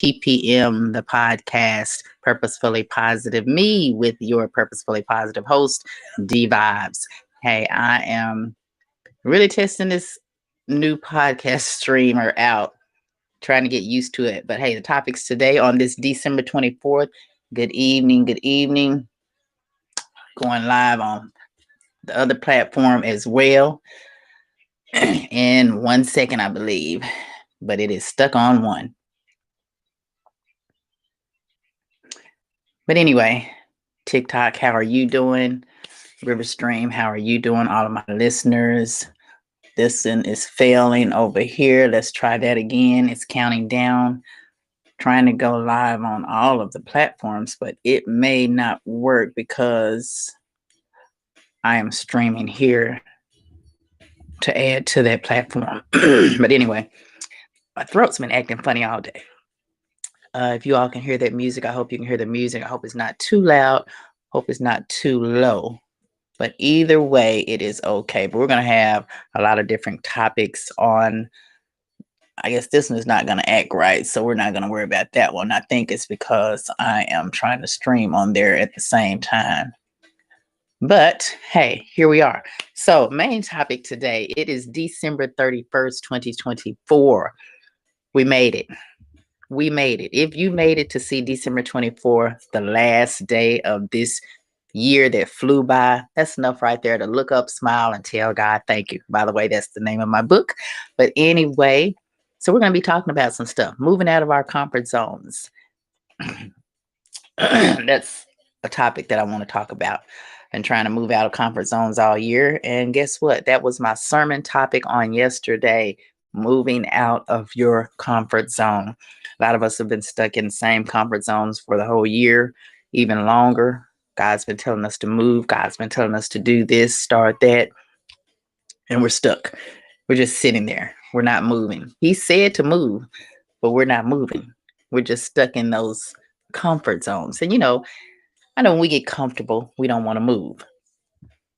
PPM, the podcast, Purposefully Positive. Me with your Purposefully Positive host, D Vibes. Hey, I am really testing this new podcast streamer out, trying to get used to it. But hey, the topics today on this December 24th. Good evening. Good evening. Going live on the other platform as well in 1 second, I believe, but it is stuck on one. But anyway, TikTok, how are you doing? Riverstream, how are you doing? All of my listeners. This one is failing over here. Let's try that again. It's counting down. Trying to go live on all of the platforms, but it may not work because I am streaming here to add to that platform. But anyway, my throat's been acting funny all day. If you all can hear that music, I hope you can hear the music. I hope it's not too loud. Hope it's not too low. But either way, it is okay. But we're going to have a lot of different topics on. I guess this one is not going to act right, so we're not going to worry about that one. I think it's because I am trying to stream on there at the same time. But hey, here we are. So main topic today, it is December 31st, 2024. We made it. We made it. If you made it to see December 24th, the last day of this year that flew by, that's enough right there to look up, smile, and tell God thank you. By the way, that's the name of my book. But anyway, so we're going to be talking about some stuff, moving out of our comfort zones. That's a topic that I want to talk about, and trying to move out of comfort zones all year. And guess what? That was my sermon topic on yesterday, moving out of your comfort zone. A lot of us have been stuck in the same comfort zones for the whole year, even longer. God's been telling us to move. God's been telling us to do this, start that. And we're stuck. We're just sitting there. We're not moving. He said to move, but we're not moving. We're just stuck in those comfort zones. And I know when we get comfortable, we don't want to move.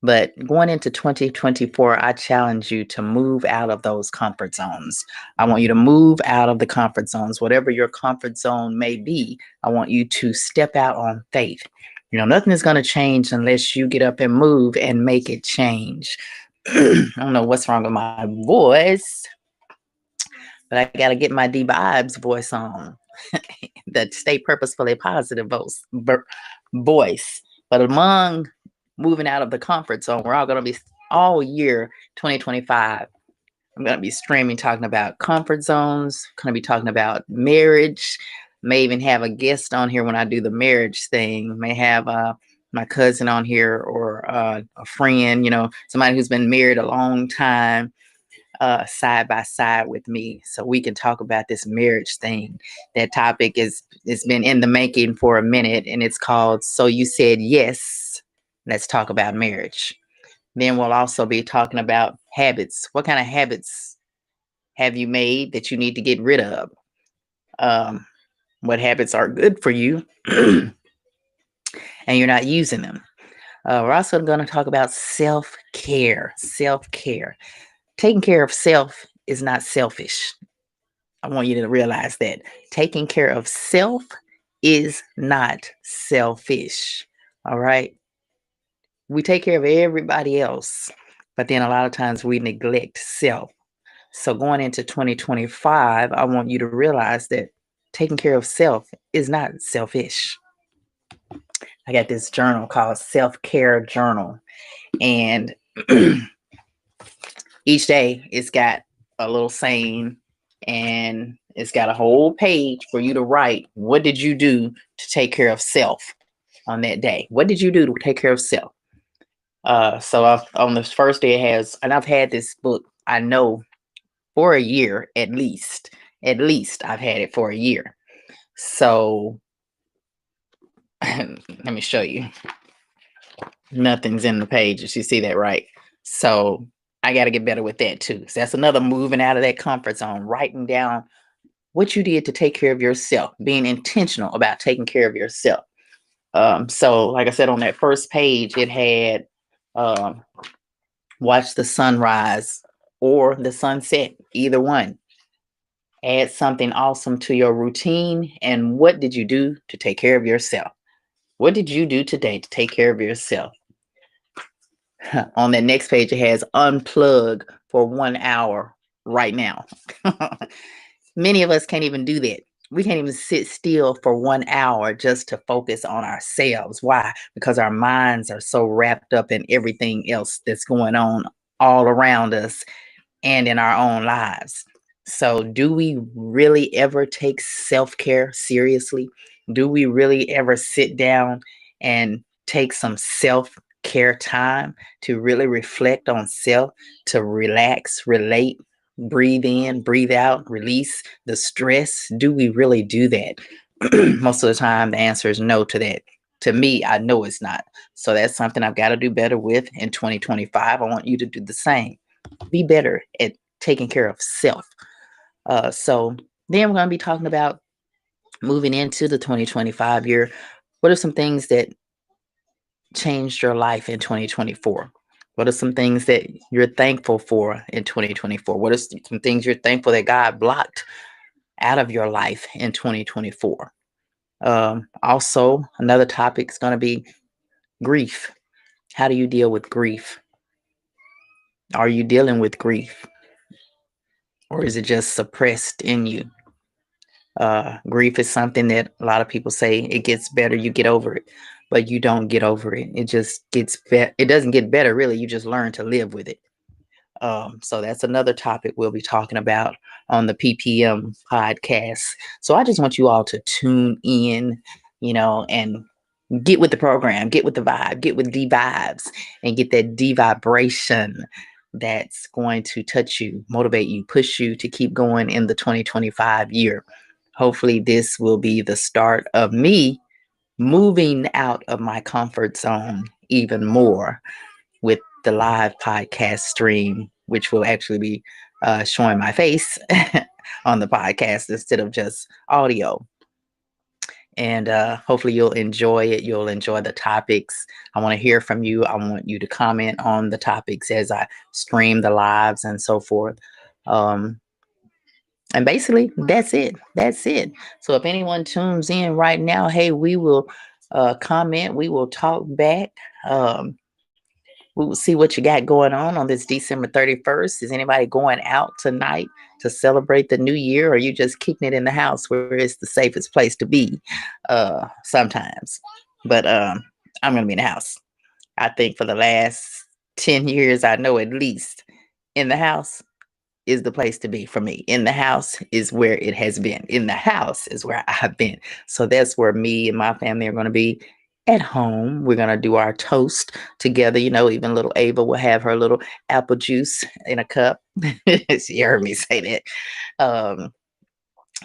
But going into 2024, I challenge you to move out of those comfort zones. I want you to move out of the comfort zones, whatever your comfort zone may be. I want you to step out on faith. Nothing is going to change unless you get up and move and make it change. I don't know what's wrong with my voice, but I got to get my D Vibes voice on. That stay purposefully positive voice. But among moving out of the comfort zone, we're all going to be all year 2025. I'm going to be streaming, talking about comfort zones, going to be talking about marriage. May even have a guest on here when I do the marriage thing. May have my cousin on here, or a friend, somebody who's been married a long time, side by side with me, so we can talk about this marriage thing. That topic it's been in the making for a minute, and it's called So You Said Yes. Let's talk about marriage. Then we'll also be talking about habits. What kind of habits have you made that you need to get rid of? What habits are good for you and you're not using them? We're also going to talk about self-care. Self-care. Taking care of self is not selfish. I want you to realize that. Taking care of self is not selfish. All right. We take care of everybody else, but then a lot of times we neglect self. So going into 2025, I want you to realize that taking care of self is not selfish. I got this journal called Self-Care Journal, and each day it's got a little saying, and it's got a whole page for you to write, what did you do to take care of self on that day? What did you do to take care of self? So on this first day it has, and I've had this book, I know, for a year at least. At least I've had it for a year. So let me show you. Nothing's in the pages. You see that, right? So I got to get better with that too. So that's another moving out of that comfort zone, writing down what you did to take care of yourself, being intentional about taking care of yourself. So like I said, on that first page, it had watch the sunrise or the sunset, either one. Add something awesome to your routine. And what did you do to take care of yourself? What did you do today to take care of yourself? On that next page, it has unplug for 1 hour right now. Many of us can't even do that. We can't even sit still for 1 hour just to focus on ourselves. Why? Because our minds are so wrapped up in everything else that's going on all around us and in our own lives. So, do we really ever take self care seriously? Do we really ever sit down and take some self care time to really reflect on self, to relax, relate, breathe in, breathe out, release the stress? Do we really do that? Most of the time, the answer is no to that. To me, I know it's not. So, that's something I've got to do better with in 2025. I want you to do the same. Be better at taking care of self. So then we're going to be talking about moving into the 2025 year. What are some things that changed your life in 2024? What are some things that you're thankful for in 2024? What are some things you're thankful that God blocked out of your life in 2024? Also, another topic is going to be grief. How do you deal with grief? Are you dealing with grief? Or is it just suppressed in you? Grief is something that a lot of people say it gets better, you get over it, but you don't get over it. It just gets better. It doesn't get better, really. You just learn to live with it. So that's another topic we'll be talking about on the PPM podcast. So I just want you all to tune in, and get with the program, get with the vibe, get with D vibes, and get that D vibration that's going to touch you, motivate you, push you to keep going in the 2025 year. Hopefully, this will be the start of me moving out of my comfort zone even more with the live podcast stream, which will actually be showing my face on the podcast instead of just audio. And hopefully you'll enjoy it. You'll enjoy the topics. I want to hear from you. I want you to comment on the topics as I stream the lives and so forth. Um, and basically, that's it. That's it. So if anyone tunes in right now, hey, we will comment. We will talk back. Um, we will see what you got going on this December 31st. Is anybody going out tonight to celebrate the new year, or are you just kicking it in the house where it's the safest place to be sometimes? But I'm going to be in the house. I think for the last 10 years, I know at least in the house is the place to be for me. In the house is where it has been. In the house is where I've been. So that's where me and my family are going to be at home. We're going to do our toast together. Even little Ava will have her little apple juice in a cup. She heard me say that. Um,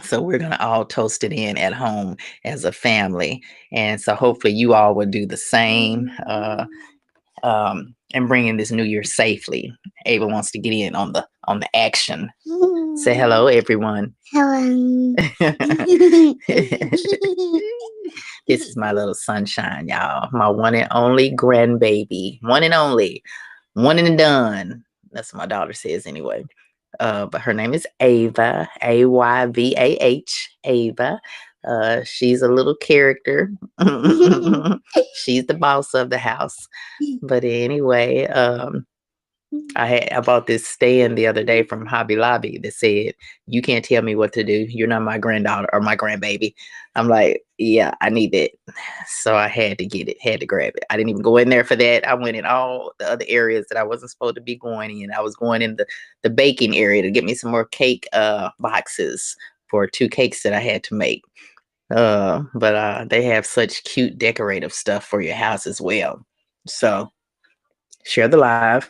so we're going to all toast it in at home as a family. And so hopefully you all will do the same. And bring in this new year safely. Ava wants to get in on the action. Say hello, everyone. Hello. This is my little sunshine, y'all. My one and only grandbaby. One and only. One and done. That's what my daughter says anyway. But her name is Ava, Ayvah, Ava. She's a little character. She's the boss of the house. But anyway, I bought this stand the other day from Hobby Lobby that said, "You can't tell me what to do. You're not my granddaughter or my grandbaby." I'm like, yeah, I need that. So I had to get it, had to grab it. I didn't even go in there for that. I went in all the other areas that I wasn't supposed to be going in. I was going in the baking area to get me some more cake boxes for 2 cakes that I had to make. But they have such cute decorative stuff for your house as well. So share the live.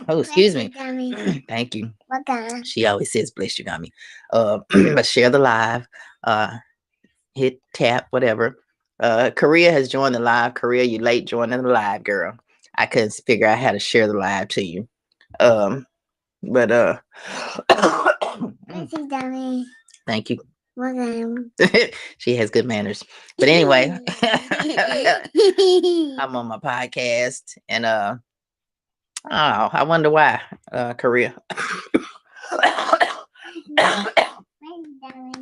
Oh, excuse me. Thank you. Welcome. She always says, "Bless you, got me." But share the live. Hit tap, whatever. Korea has joined the live. Korea, you late joining the live, girl. I couldn't figure out how to share the live to you. But Thank you, Dummy. Thank you. Welcome. She has good manners. But anyway, I'm on my podcast and I wonder why, Korea.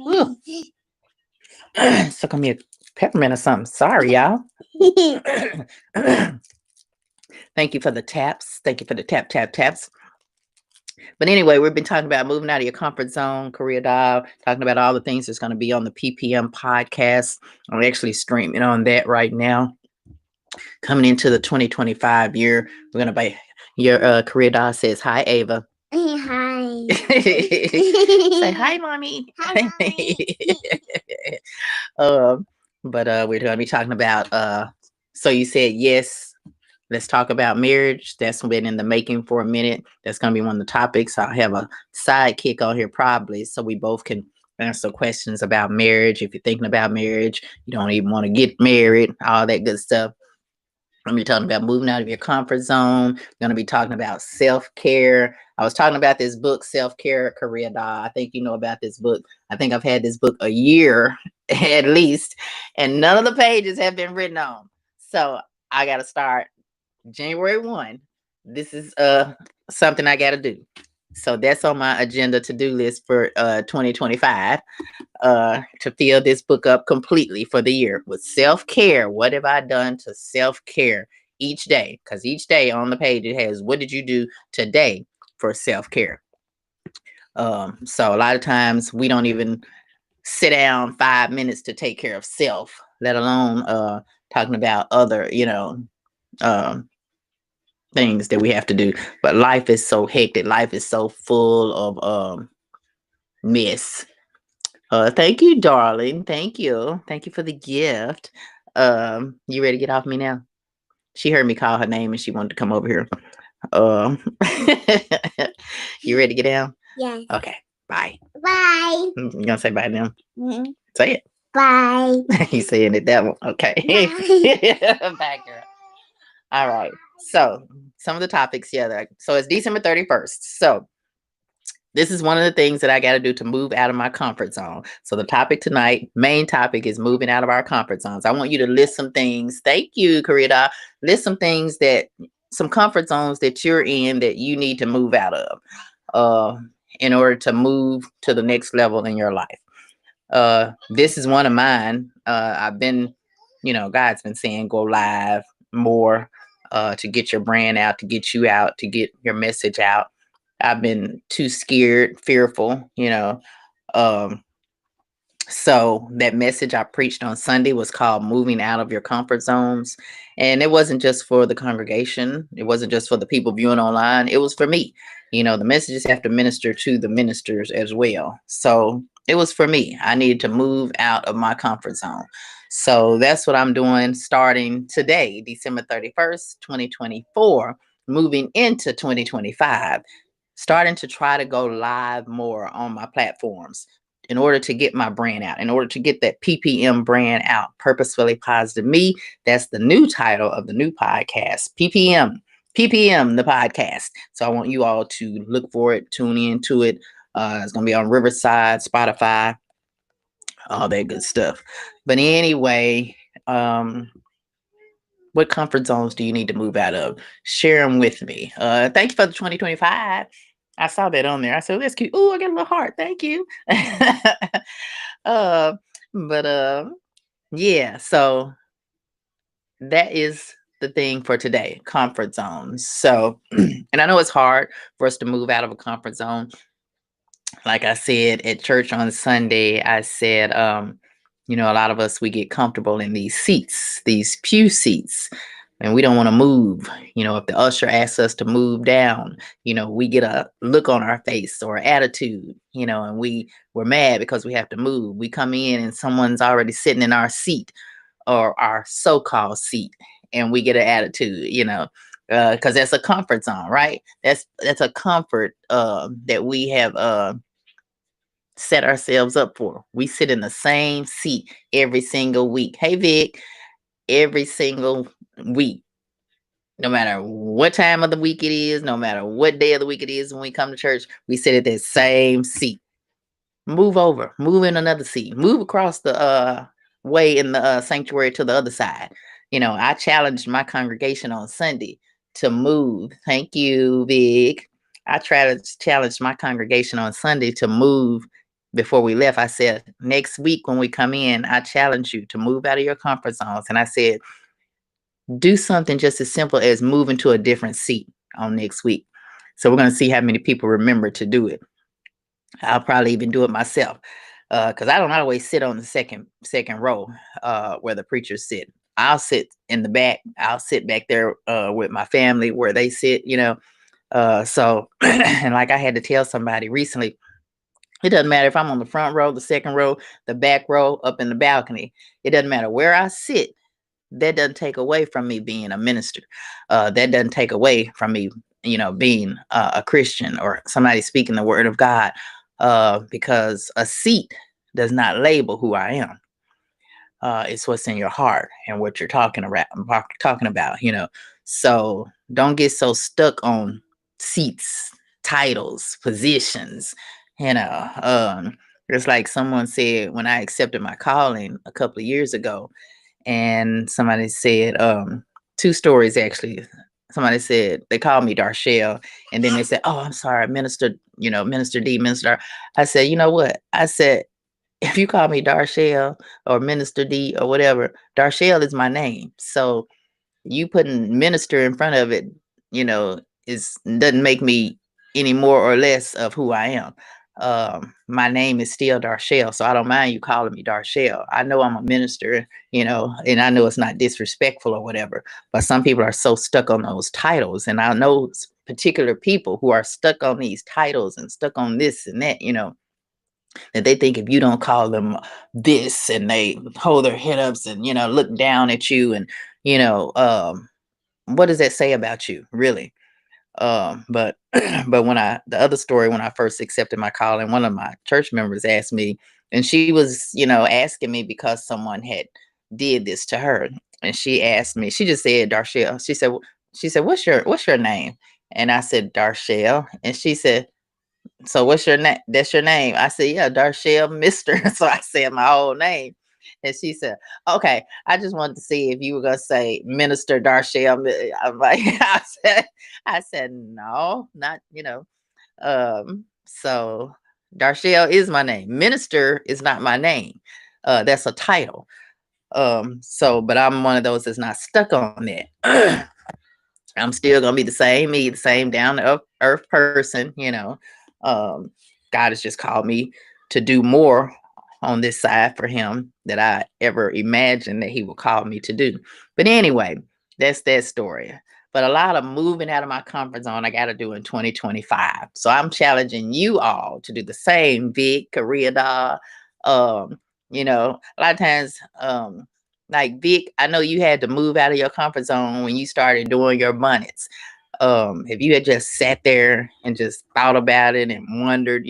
Ooh. Suck on me a peppermint or something. Sorry, y'all. Thank you for the taps. Thank you for the taps. But anyway, we've been talking about moving out of your comfort zone, career dial, talking about all the things that's going to be on the PPM podcast. I'm actually streaming on that right now. Coming into the 2025 year, we're going to be your career dial says, hi, Ava. Hi. Say hi, mommy. Hi, mommy. But we're going to be talking about so you said yes, let's talk about marriage. That's been in the making for a minute. That's going to be one of the topics. I'll have a sidekick on here probably so we both can answer questions about marriage. If you're thinking about marriage, you don't even want to get married, all that good stuff. I'm going to be talking about moving out of your comfort zone. I'm going to be talking about self-care. I was talking about this book, Self-Care Career Doll. I think you know about this book. I think I've had this book a year at least, and none of the pages have been written on. So I got to start January 1. This is something I got to do. So that's on my agenda to-do list for 2025 to fill this book up completely for the year with self-care. What have I done to self-care each day? Because each day on the page it has what did you do today for self-care. So a lot of times we don't even sit down 5 minutes to take care of self, let alone talking about other, things that we have to do. But life is so hectic. Life is so full of mess. Thank you, darling. Thank you. Thank you for the gift. You ready to get off me now? She heard me call her name and she wanted to come over here. You ready to get down? Yes. Okay. Bye. Bye. You gonna say bye now? Mhm. Say it. Bye. He's saying it that one. Okay. Bye. Bye, girl. All right. So some of the topics, yeah. So it's December 31st. So this is one of the things that I got to do to move out of my comfort zone. So the topic tonight, main topic is moving out of our comfort zones. I want you to list some things. Thank you, Karita. List some things some comfort zones that you're in that you need to move out of in order to move to the next level in your life. This is one of mine. I've been, God's been saying go live more to get your brand out, to get you out, to get your message out. I've been too scared, fearful, so that message I preached on Sunday was called moving out of your comfort zones. And it wasn't just for the congregation. It wasn't just for the people viewing online. It was for me. The messages have to minister to the ministers as well. So it was for me. I needed to move out of my comfort zone. So that's what I'm doing starting today, December 31st, 2024, moving into 2025. Starting to try to go live more on my platforms in order to get my brand out, in order to get that PPM brand out, Purposefully Positive Me. That's the new title of the new podcast, PPM, the podcast. So I want you all to look for it, tune into it. It's going to be on Riverside, Spotify, all that good stuff. But anyway, what comfort zones do you need to move out of? Share them with me. Thank you for the 2025. I saw that on there. I said, that's cute. Oh, I got a little heart. Thank you. But yeah, so that is the thing for today, comfort zones. So, and I know it's hard for us to move out of a comfort zone. Like I said at church on Sunday, I said, a lot of us, we get comfortable in these seats, these pew seats, and we don't want to move. If the usher asks us to move down, we get a look on our face or attitude, and we're mad because we have to move. We come in and someone's already sitting in our seat or our so-called seat, and we get an attitude, because that's a comfort zone, right? That's a comfort that we have set ourselves up for. We sit in the same seat every single week. Hey, Vic, every single week. No matter what time of the week it is, no matter what day of the week it is when we come to church, we sit at that same seat. Move over, move in another seat, move across the way in the sanctuary to the other side. I challenged my congregation on Sunday to move. Thank you, Vic. I tried to challenge my congregation on Sunday to move before we left. I said, next week when we come in, I challenge you to move out of your comfort zones. And I said, do something just as simple as moving to a different seat on next week. So we're going to see how many people remember to do it. I'll probably even do it myself because I don't always sit on the second row where the preachers sit. I'll sit in the back. I'll sit back there with my family where they sit. So and like I had to tell somebody recently, it doesn't matter if I'm on the front row, the second row, the back row, up in the balcony. It doesn't matter where I sit. That doesn't take away from me being a minister. That doesn't take away from me, being a Christian or somebody speaking the word of God. Because a seat does not label who I am. It's what's in your heart and what you're talking about. So don't get so stuck on seats, titles, positions. It's like someone said when I accepted my calling a couple of years ago, and somebody said, two stories actually. Somebody said they called me Darshell, and then they said, "Oh, I'm sorry, Minister, Minister D, Minister." I said, "You know what?" I said, "If you call me Darshell or Minister D or whatever, Darshell is my name. So you putting minister in front of it, you know, is doesn't make me any more or less of who I am. My name is still Darshell, so I don't mind you calling me Darshell. I know I'm a minister, and I know it's not disrespectful or whatever, but some people are so stuck on those titles, and I know particular people who are stuck on these titles and stuck on this and that, that they think if you don't call them this and they hold their head ups and look down at you and you know what does that say about you really? But but the other story, when I first accepted my call, and one of my church members asked me, and she was asking me because someone had did this to her, and she asked me, she just said Darshell. She said what's your name? And I said Darshell, and she said, so what's your name? That's your name. I said, yeah, Darshell Mister. So I said my whole name. And she said, okay, I just wanted to see if you were gonna say Minister Darshell. I'm like, I said, no, not, so Darshell is my name. Minister is not my name. That's a title. But I'm one of those that's not stuck on that. I'm still gonna be the same me, the same down to earth person. God has just called me to do more on this side for Him that I ever imagined that He would call me to do. But anyway, that's that story. But a lot of moving out of my comfort zone I got to do in 2025. So I'm challenging you all to do the same, Vic, Korea Doll. A lot of times, like Vic, I know you had to move out of your comfort zone when you started doing your bonnets. If you had just sat there and just thought about it and wondered,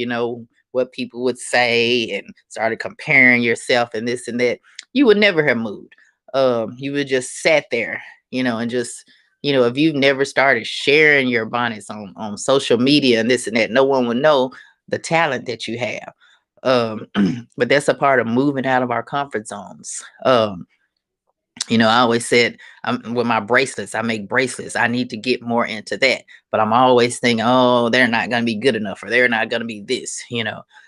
what people would say and started comparing yourself and this and that, you would never have moved. You would just sat there, and just, if you've never started sharing your bonnets on social media and this and that, no one would know the talent that you have. But that's a part of moving out of our comfort zones. I always said, with my bracelets, I make bracelets. I need to get more into that. But I'm always thinking, oh, they're not going to be good enough or they're not going to be this.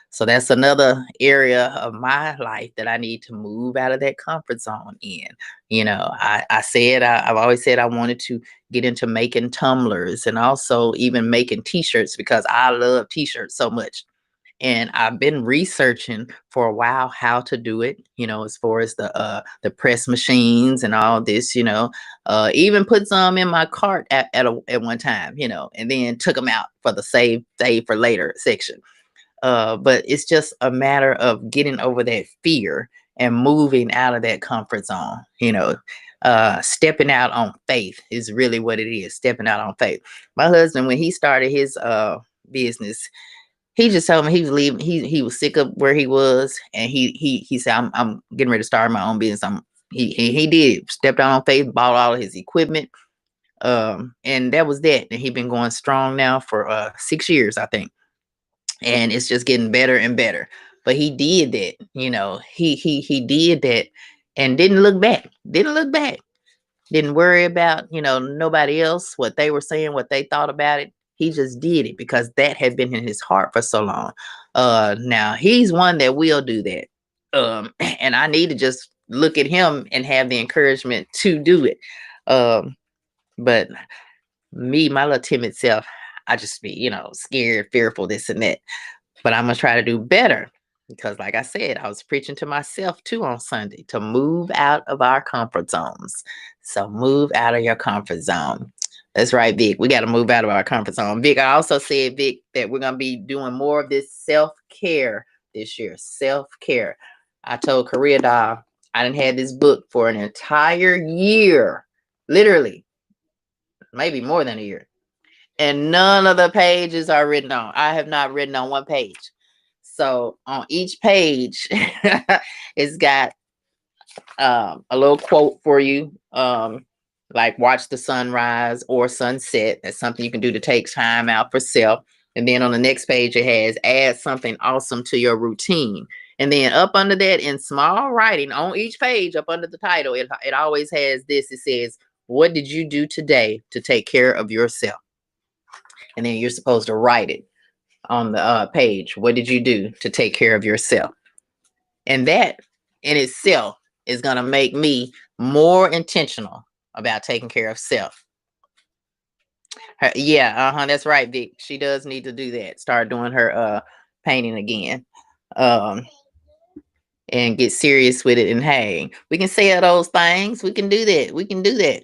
So that's another area of my life that I need to move out of that comfort zone in. I've always said I wanted to get into making tumblers and also even making t-shirts because I love t-shirts so much. And I've been researching for a while how to do it, as far as the press machines and all this, even put some in my cart at one time, and then took them out for the save for later section. But it's just a matter of getting over that fear and moving out of that comfort zone, stepping out on faith is really what it is, stepping out on faith. My husband, when he started his business, he just told me he was leaving. He was sick of where he was, and he said, "I'm getting ready to start my own business." He did stepped out on faith, bought all of his equipment, and that was that. And he's been going strong now for 6 years, I think, and it's just getting better and better. But he did that, he did that, and didn't look back. Didn't look back. Didn't worry about nobody else, what they were saying, what they thought about it. He just did it because that had been in his heart for so long. Now he's one that will do that. And I need to just look at him and have the encouragement to do it. But me, my little timid self, I just be, scared, fearful, this and that. But I'm gonna try to do better because, like I said, I was preaching to myself too on Sunday to move out of our comfort zones. So move out of your comfort zone. That's right, Vic. We got to move out of our comfort zone. Vic, I also said, Vic, that we're gonna be doing more of this self-care this year. Self-care. I told Korea Doll I didn't have this book for an entire year, literally, maybe more than a year, and none of the pages are written on. I have not written on one page. So on each page, it's got a little quote for you, like watch the sunrise or sunset. That's something you can do to take time out for self. And then on the next page, it has add something awesome to your routine. And then up under that in small writing on each page, up under the title, it always has this. It says, what did you do today to take care of yourself? And then you're supposed to write it on the page. What did you do to take care of yourself? And that in itself is going to make me more intentional about taking care of self. That's right, Vic. She does need to do that. Start doing her painting again. And get serious with it. And hey, we can say those things. We can do that. We can do that.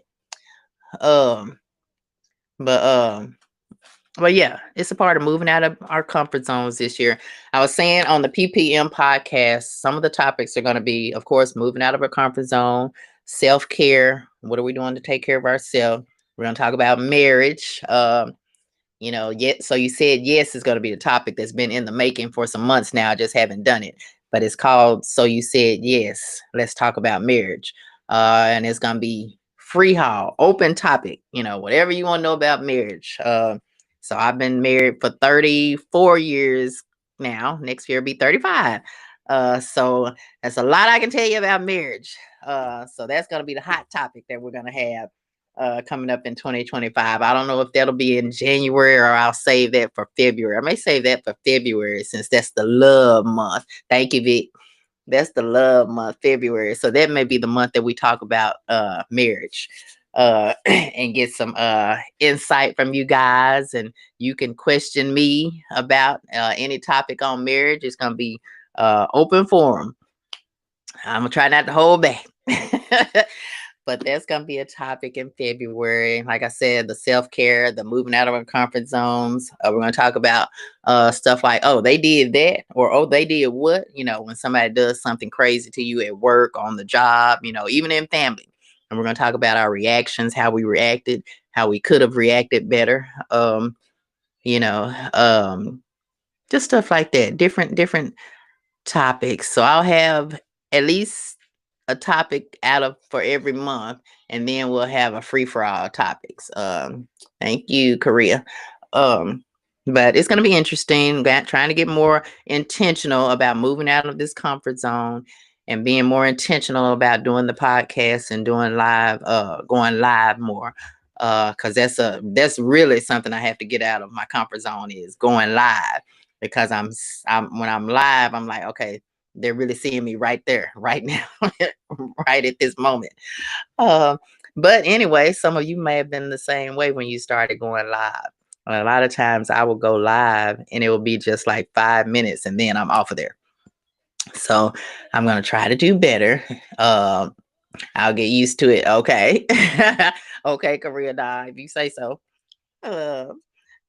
But yeah, it's a part of moving out of our comfort zones this year. I was saying on the PPM podcast, some of the topics are going to be, of course, moving out of our comfort zone, self-care. What are we doing to take care of ourselves? We're going to talk about marriage. So you said yes is going to be the topic that's been in the making for some months now. I just haven't done it. But it's called So You Said Yes. Let's talk about marriage. And it's going to be free haul, open topic, whatever you want to know about marriage. So I've been married for 34 years now. Next year will be 35. So that's a lot I can tell you about marriage. So that's going to be the hot topic that we're going to have coming up in 2025. I don't know if that'll be in January or I'll save that for February. I may save that for February since that's the love month. Thank you, Vic. That's the love month, February. So that may be the month that we talk about marriage. And get some insight from you guys, and you can question me about any topic on marriage. It's gonna be open forum. I'm gonna try not to hold back. But that's going to be a topic in February. Like I said, the self-care, the moving out of our comfort zones. We're going to talk about stuff like, oh, they did that, or oh, they did what? When somebody does something crazy to you at work, on the job, even in family. And we're going to talk about our reactions, how we reacted, how we could have reacted better. Just stuff like that. Different topics. So I'll have at least a topic for every month, and then we'll have a free for all topics. Thank you, Korea. But it's going to be interesting. Trying to get more intentional about moving out of this comfort zone and being more intentional about doing the podcast and doing live, going live more. Because that's really something I have to get out of my comfort zone, is going live, because when I'm live, I'm like, okay, they're really seeing me right there, right now, right at this moment. But anyway, some of you may have been the same way when you started going live. A lot of times I will go live and it will be just like 5 minutes and then I'm off of there. So I'm going to try to do better. I'll get used to it. Okay. Okay, Korea Doll, if you say so. But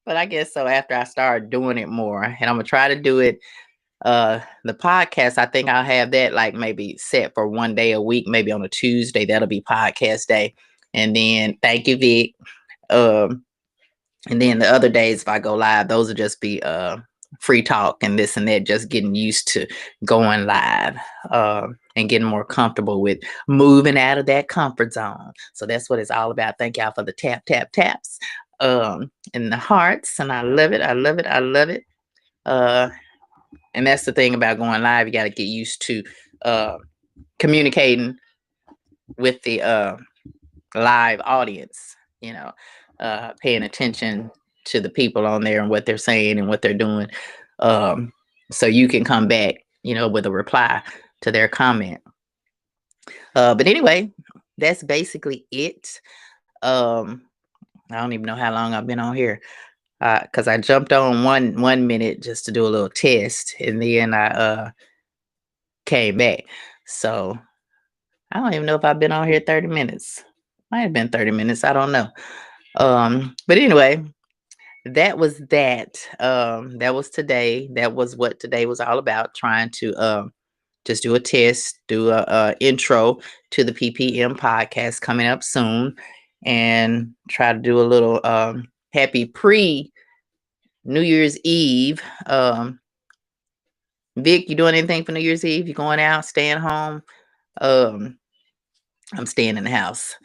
I guess so after I start doing it more, and I'm going to try to do it. The podcast, I think I'll have that like maybe set for one day a week, maybe on a Tuesday. That'll be podcast day. And then thank you, Vic. And then the other days, if I go live, those will just be free talk and this and that, just getting used to going live and getting more comfortable with moving out of that comfort zone. So that's what it's all about. Thank y'all for the taps and the hearts. And I love it. I love it. I love it. And that's the thing about going live. You got to get used to communicating with the live audience, paying attention to the people on there and what they're saying and what they're doing. Um, so you can come back, with a reply to their comment. But anyway, that's basically it. Um, I don't even know how long I've been on here. Because I jumped on 1 minute just to do a little test, and then I came back. So I don't even know if I've been on here 30 minutes. Might have been 30 minutes. I don't know. But anyway, that was that. That was today. That was what today was all about. Trying to just do a test, do a intro to the PPM podcast coming up soon, and try to do a little happy pre New Year's Eve. Vic, you doing anything for New Year's Eve? You going out, staying home? Um, I'm staying in the house.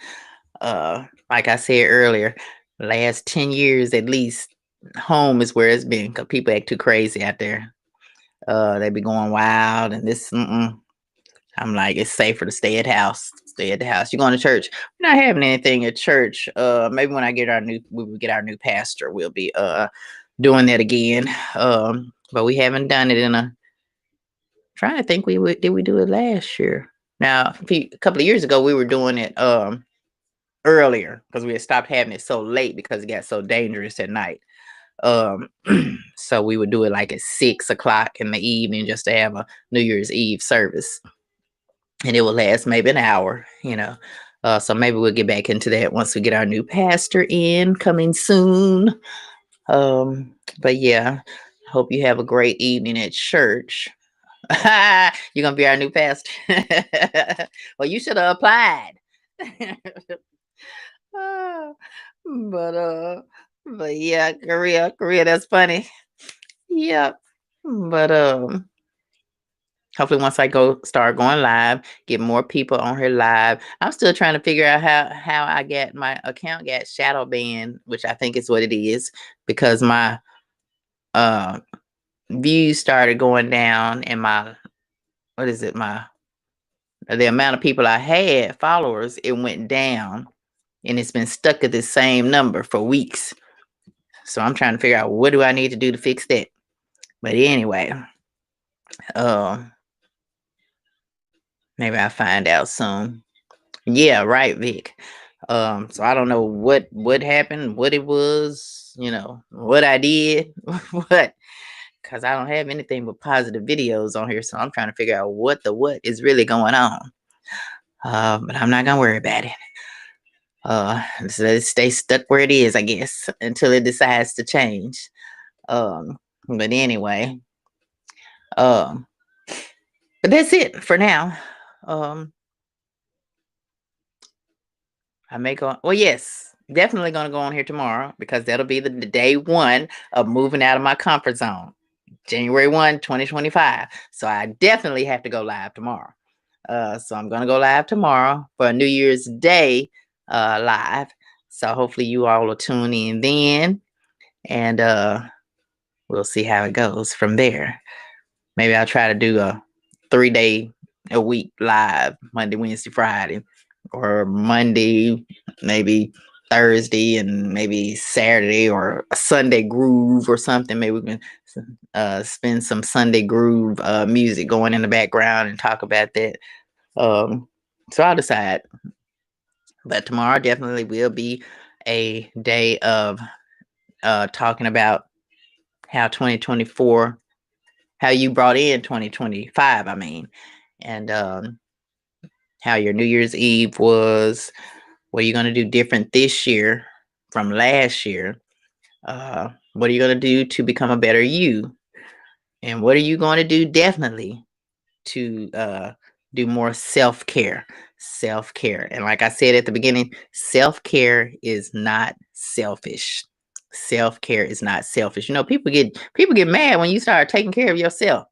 Like I said earlier, last 10 years at least, home is where it's been because people act too crazy out there. They be going wild and this. I'm like, it's safer to stay at house. Stay at the house. You going to church? We're not having anything at church. Maybe when we get our new pastor, we'll be doing that again. But we haven't done it in a. Trying to think, did we do it last year? Now, a couple of years ago, we were doing it earlier because we had stopped having it so late because it got so dangerous at night. So we would do it like at 6 o'clock in the evening just to have a New Year's Eve service, and it will last maybe an hour. So maybe we'll get back into that once we get our new pastor in coming soon. But yeah, hope you have a great evening at church. You're gonna be our new pastor. Well, you should have applied. Ah, but yeah, Korea, that's funny. Yep. But hopefully once I start going live, get more people on here live. I'm still trying to figure out how I get my account got shadow banned, which I think is what it is, because my views started going down and my the amount of people I had followers, it went down, and it's been stuck at the same number for weeks. So I'm trying to figure out what do I need to do to fix that. But anyway, maybe I'll find out soon. Yeah, right, Vic. So I don't know what happened, what it was, what I did, what, because I don't have anything but positive videos on here. So I'm trying to figure out what is really going on. But I'm not gonna worry about it. So stay stuck where it is, I guess, until it decides to change. But anyway, but that's it for now. I may go. Well, yes, definitely gonna go on here tomorrow because that'll be the day one of moving out of my comfort zone, January 1, 2025. So I definitely have to go live tomorrow. So I'm gonna go live tomorrow for a New Year's Day live. So hopefully you all will tune in then, and we'll see how it goes from there. Maybe I'll try to do a 3-day a week live, Monday, Wednesday, Friday, or Monday, maybe Thursday, and maybe Saturday or a Sunday groove or something. Maybe we can spend some Sunday groove music going in the background and talk about that. So I'll decide. But tomorrow definitely will be a day of talking about how 2024, how you brought in 2025, I mean, and how your New Year's Eve was, what are you going to do different this year from last year? What are you going to do to become a better you? And what are you going to do definitely to do more self-care? Self-care. And like I said at the beginning, self-care is not selfish. Self-care is not selfish. People get mad when you start taking care of yourself.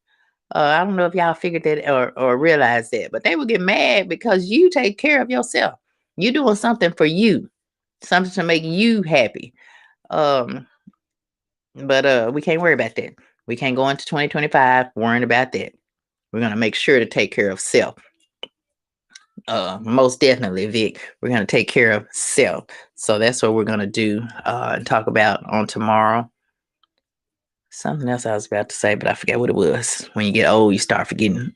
I don't know if y'all figured that or realized that, but they will get mad because you take care of yourself. You doing something for you, something to make you happy. But we can't worry about that. We can't go into 2025 worrying about that. We're gonna make sure to take care of self. Most definitely, Vic. We're gonna take care of self. So that's what we're gonna do and talk about on tomorrow. Something else I was about to say, but I forget what it was. When you get old, you start forgetting.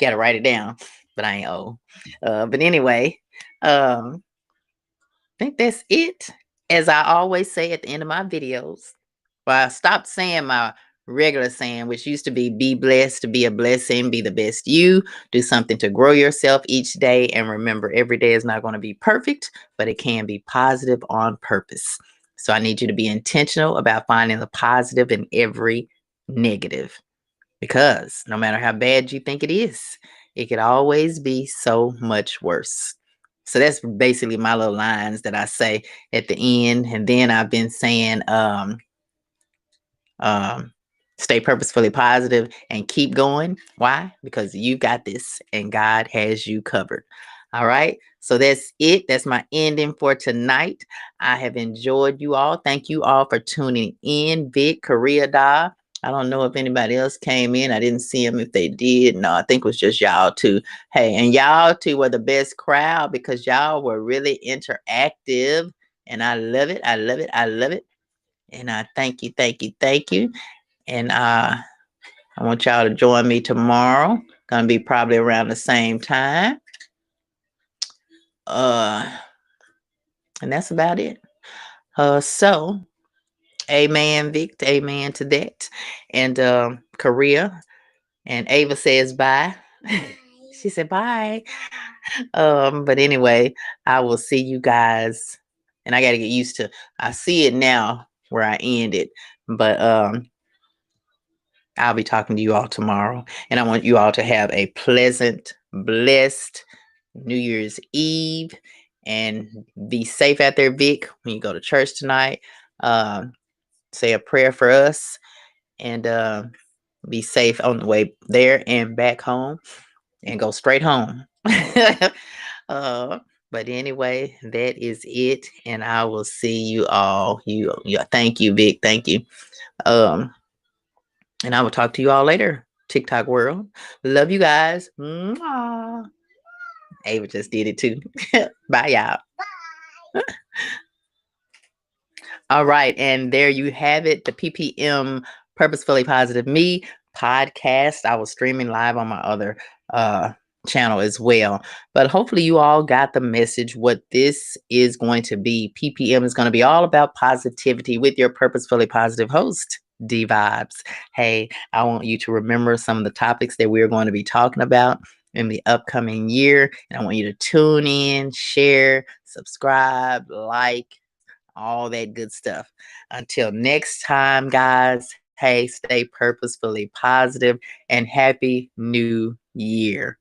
Gotta write it down. But I ain't old. But anyway, I think that's it. As I always say at the end of my videos, well, I stopped saying my regular saying, which used to be blessed, to be a blessing, be the best you, do something to grow yourself each day. And remember, every day is not going to be perfect, but it can be positive on purpose. So I need you to be intentional about finding the positive in every negative, because no matter how bad you think it is, it could always be so much worse. So that's basically my little lines that I say at the end. And then I've been saying, um, stay purposefully positive and keep going. Why? Because you got this and God has you covered. All right. So that's it. That's my ending for tonight. I have enjoyed you all. Thank you all for tuning in. Vic, Korea Da. I don't know if anybody else came in. I didn't see them. If they did, no, I think it was just y'all two. Hey, and y'all two were the best crowd because y'all were really interactive. And I love it. I love it. I love it. And I thank you, thank you, thank you. And I want y'all to join me tomorrow. Gonna be probably around the same time. And that's about it. So amen, Vic. Amen to that. And Korea and Ava says bye. She said bye. But anyway, I will see you guys. And I gotta get used to I see it now where I end it. But I'll be talking to you all tomorrow. And I want you all to have a pleasant, blessed New Year's Eve and be safe out there, Vic, when you go to church tonight. Say a prayer for us and be safe on the way there and back home and go straight home. But anyway, that is it. And I will see you all. Thank you, Vic. Thank you. And I will talk to you all later, TikTok world. Love you guys. Mwah. Ava just did it too. Bye, y'all. All right. And there you have it. The PPM Purposefully Positive Me podcast. I was streaming live on my other channel as well. But hopefully you all got the message what this is going to be. PPM is going to be all about positivity with your Purposefully Positive host, D Vibes. Hey, I want you to remember some of the topics that we're going to be talking about in the upcoming year. And I want you to tune in, share, subscribe, like, all that good stuff. Until next time, guys, hey, stay purposefully positive and happy new year.